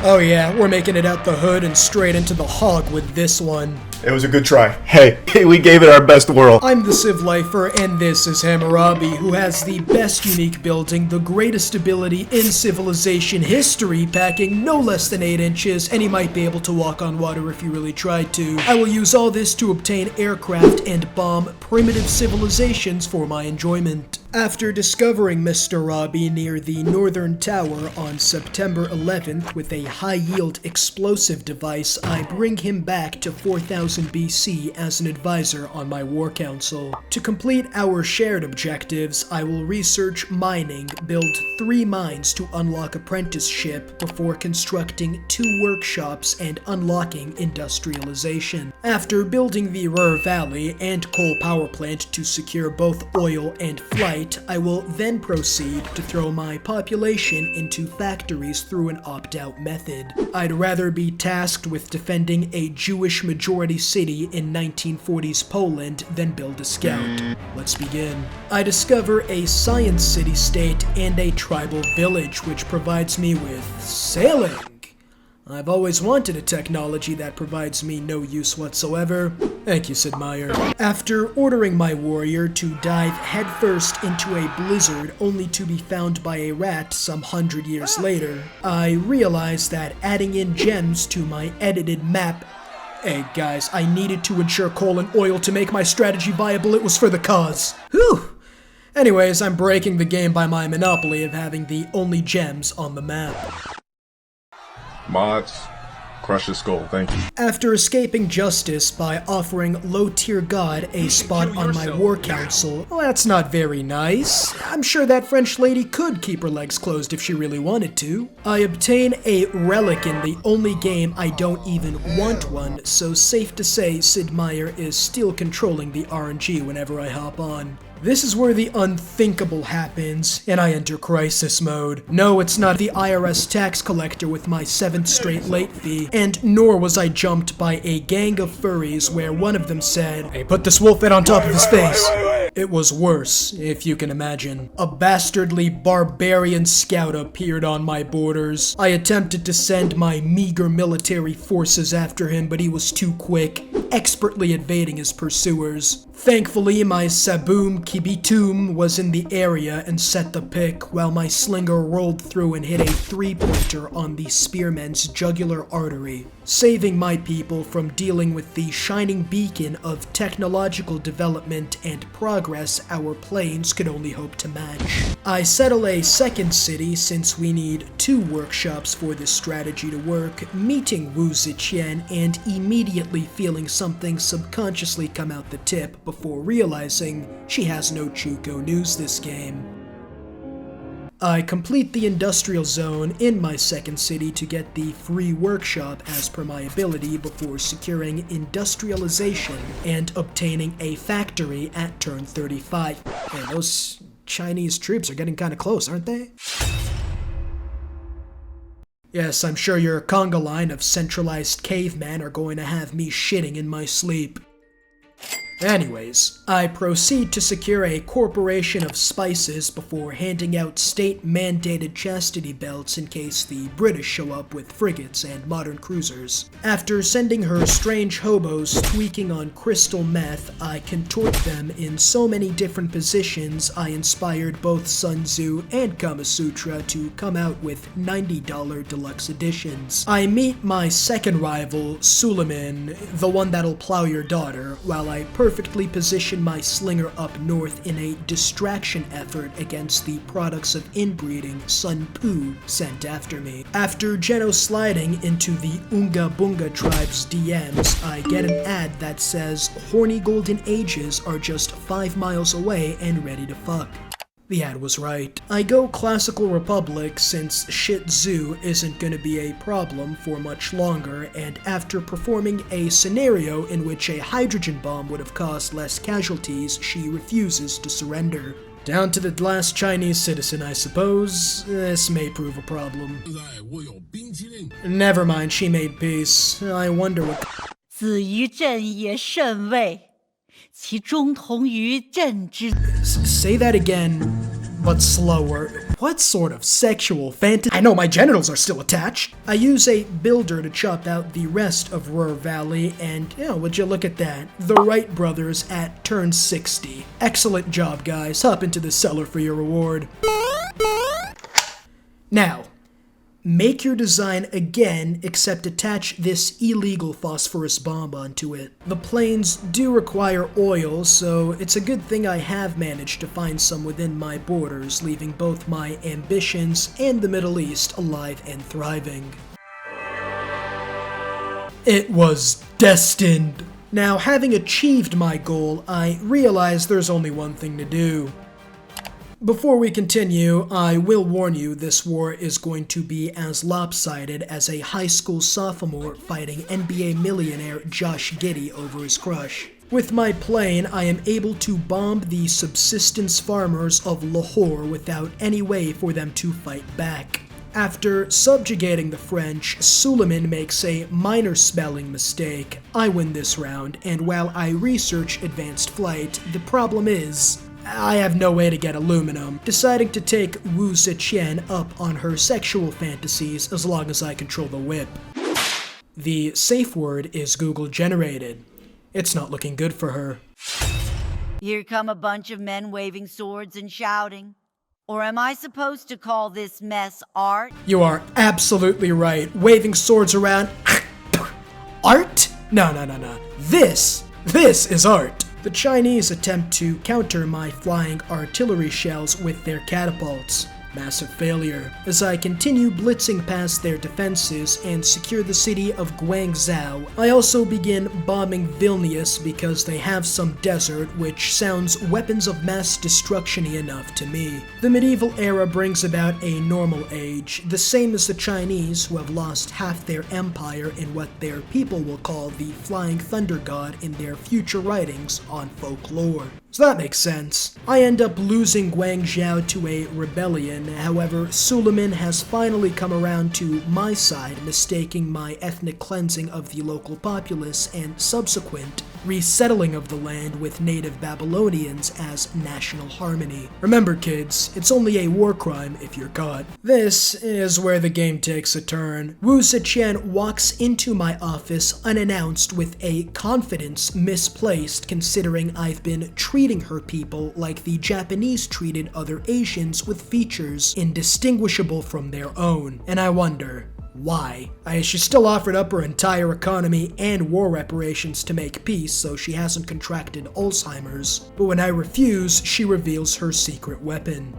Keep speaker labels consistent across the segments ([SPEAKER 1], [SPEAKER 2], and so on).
[SPEAKER 1] Oh yeah, we're making it out the hood and straight into the hog with this one.
[SPEAKER 2] It was a good try. Hey, we gave it our best whirl.
[SPEAKER 1] I'm the Civ Lifer, and this is Hammurabi, who has the best unique building, the greatest ability in civilization history, packing no less than 8 inches, and he might be able to walk on water if he really tried to. I will use all this to obtain aircraft and bomb primitive civilizations for my enjoyment. After discovering Mr. Robbie near the Northern Tower on September 11th with a high-yield explosive device, I bring him back to 4000 BC as an advisor on my war council. To complete our shared objectives, I will research mining, build 3 mines to unlock apprenticeship before constructing 2 workshops and unlocking industrialization. After building the Ruhr Valley and coal power plant to secure both oil and flight, I will then proceed to throw my population into factories through an opt-out method. I'd rather be tasked with defending a Jewish majority city in 1940s Poland than build a scout. Let's begin. I discover a science city-state and a tribal village, which provides me with sailing. I've always wanted a technology that provides me no use whatsoever. Thank you, Sid Meier. After ordering my warrior to dive headfirst into a blizzard only to be found by a rat some 100 years later, I realized that adding in gems to my edited map— Hey guys, I needed to ensure coal and oil to make my strategy viable. It was for the cause. Whew! Anyways, I'm breaking the game by my monopoly of having the only gems on the map.
[SPEAKER 3] Mods, crush your skull, thank you.
[SPEAKER 1] After escaping justice by offering low-tier god a spot on my war council, well, that's not very nice. I'm sure that French lady could keep her legs closed if she really wanted to. I obtain a relic in the only game I don't even want one, so safe to say Sid Meier is still controlling the RNG whenever I hop on. This is where the unthinkable happens, and I enter crisis mode. No, it's not the IRS tax collector with my 7th straight late fee, and nor was I jumped by a gang of furries where one of them said, "Hey, put this wolf head on top of his face." It was worse, if you can imagine. A bastardly barbarian scout appeared on my borders. I attempted to send my meager military forces after him, but he was too quick, expertly evading his pursuers. Thankfully, my Saboom Kibitum was in the area and set the pick, while my slinger rolled through and hit a 3-pointer on the spearman's jugular artery, saving my people from dealing with the shining beacon of technological development and progress our planes could only hope to match. I settle a second city since we need 2 workshops for this strategy to work, meeting Wu Ziqian and immediately feeling something subconsciously come out the tip before realizing she has no Chuko news this game. I complete the industrial zone in my second city to get the free workshop as per my ability before securing industrialization and obtaining a factory at turn 35. Hey, those Chinese troops are getting kinda close, aren't they? Yes, I'm sure your conga line of centralized cavemen are going to have me shitting in my sleep. Anyways, I proceed to secure a corporation of spices before handing out state-mandated chastity belts in case the British show up with frigates and modern cruisers. After sending her strange hobos tweaking on crystal meth, I contort them in so many different positions I inspired both Sun Tzu and Kama Sutra to come out with $90 deluxe editions. I meet my second rival, Suleiman, the one that'll plow your daughter, while I perfectly position my slinger up north in a distraction effort against the products of inbreeding Sun Pu sent after me. After genosliding into the Unga Bunga tribe's DMs, I get an ad that says horny golden ages are just 5 miles away and ready to fuck. The ad was right. I go Classical Republic since shit zoo isn't gonna be a problem for much longer, and after performing a scenario in which a hydrogen bomb would have caused less casualties, she refuses to surrender. Down to the last Chinese citizen, I suppose. This may prove a problem. Never mind, she made peace. I wonder what—
[SPEAKER 4] 子于朕也甚畏，其中同于朕之。
[SPEAKER 1] Say that again, but slower. What sort of sexual fantasy? I know my genitals are still attached. I use a builder to chop out the rest of Ruhr Valley, and, would you look at that? The Wright brothers at turn 60. Excellent job, guys. Hop into the cellar for your reward. Now, make your design again, except attach this illegal phosphorus bomb onto it. The planes do require oil, so it's a good thing I have managed to find some within my borders, leaving both my ambitions and the Middle East alive and thriving. It was destined. Now, having achieved my goal, I realize there's only one thing to do. Before we continue, I will warn you this war is going to be as lopsided as a high school sophomore fighting NBA millionaire Josh Giddey over his crush. With my plane, I am able to bomb the subsistence farmers of Lahore without any way for them to fight back. After subjugating the French, Suleiman makes a minor spelling mistake. I win this round, and while I research advanced flight, the problem is I have no way to get aluminum, deciding to take Wu Zetian up on her sexual fantasies as long as I control the whip. The safe word is Google generated. It's not looking good for her.
[SPEAKER 4] Here come a bunch of men waving swords and shouting. Or am I supposed to call this mess art?
[SPEAKER 1] You are absolutely right. Waving swords around. Art? No. This is art. The Chinese attempt to counter my flying artillery shells with their catapults. Massive failure. As I continue blitzing past their defenses and secure the city of Guangzhou, I also begin bombing Vilnius because they have some desert, which sounds weapons of mass destruction-y enough to me. The medieval era brings about a normal age, the same as the Chinese, who have lost half their empire in what their people will call the Flying Thunder God in their future writings on folklore. So that makes sense. I end up losing Guangzhou to a rebellion. However, Suleiman has finally come around to my side, mistaking my ethnic cleansing of the local populace and subsequent resettling of the land with native Babylonians as national harmony. Remember, kids, it's only a war crime if you're caught. This is where the game takes a turn. Wu Zetian walks into my office unannounced with a confidence misplaced considering I've been treating her people like the Japanese treated other Asians with features indistinguishable from their own. And I wonder, why? She still offered up her entire economy and war reparations to make peace, so she hasn't contracted Alzheimer's. But when I refuse, she reveals her secret weapon.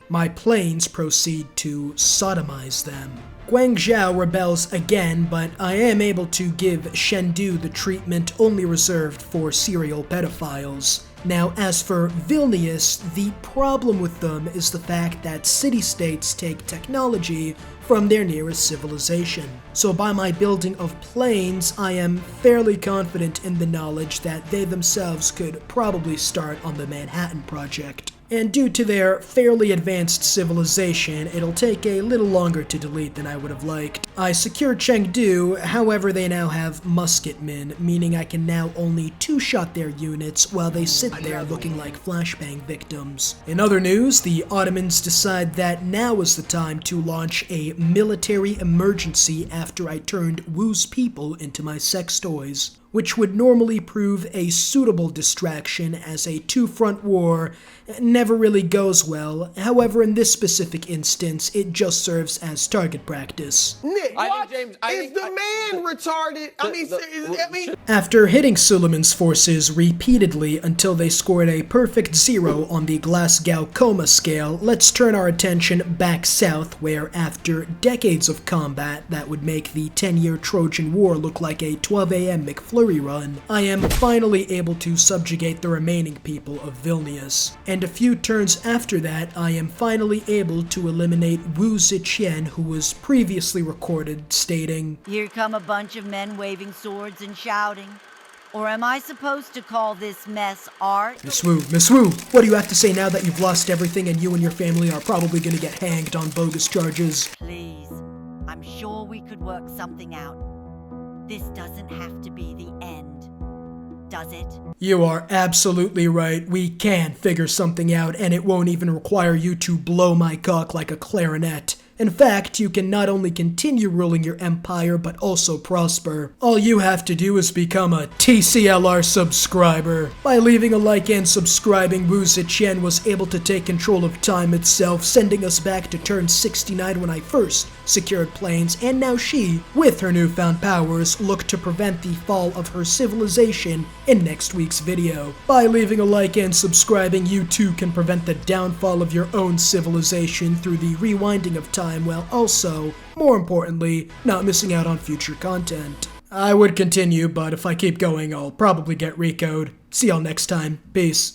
[SPEAKER 1] My planes proceed to sodomize them. Guangzhou rebels again, but I am able to give Chengdu the treatment only reserved for serial pedophiles. Now, as for Vilnius, the problem with them is the fact that city-states take technology from their nearest civilization. So by my building of planes, I am fairly confident in the knowledge that they themselves could probably start on the Manhattan Project. And due to their fairly advanced civilization, it'll take a little longer to delete than I would have liked. I secured Chengdu, however they now have musketmen, meaning I can now only two-shot their units while they sit there looking like flashbang victims. In other news, the Ottomans decide that now is the time to launch a military emergency after I turned Wu's people into my sex toys, which would normally prove a suitable distraction as a two-front war never really goes well. However, in this specific instance, it just serves as target practice.
[SPEAKER 5] Nick, what? Is the man retarded?
[SPEAKER 1] After hitting Suleiman's forces repeatedly until they scored a perfect 0 on the Glasgow coma scale, let's turn our attention back south, where after decades of combat that would make the 10-year Trojan War look like a 12 a.m. McFlurry run, I am finally able to subjugate the remaining people of Vilnius. And a few turns after that, I am finally able to eliminate Wu Zetian, who was previously recorded stating,
[SPEAKER 4] "Here come a bunch of men waving swords and shouting. Or am I supposed to call this mess art?"
[SPEAKER 1] Miss Wu, what do you have to say now that you've lost everything and you and your family are probably gonna get hanged on bogus charges?
[SPEAKER 4] Please, I'm sure we could work something out. This doesn't have to be the end. does it?
[SPEAKER 1] You are absolutely right. We can figure something out, and it won't even require you to blow my cock like a clarinet. In fact, you can not only continue ruling your empire, but also prosper. All you have to do is become a TCLR subscriber. By leaving a like and subscribing, Wu Ziqian was able to take control of time itself, sending us back to turn 69 when I first secured planes, and now she, with her newfound powers, looked to prevent the fall of her civilization in next week's video. By leaving a like and subscribing, you too can prevent the downfall of your own civilization through the rewinding of time, while also, more importantly, not missing out on future content. I would continue, but if I keep going, I'll probably get RICO'd. See y'all next time. Peace.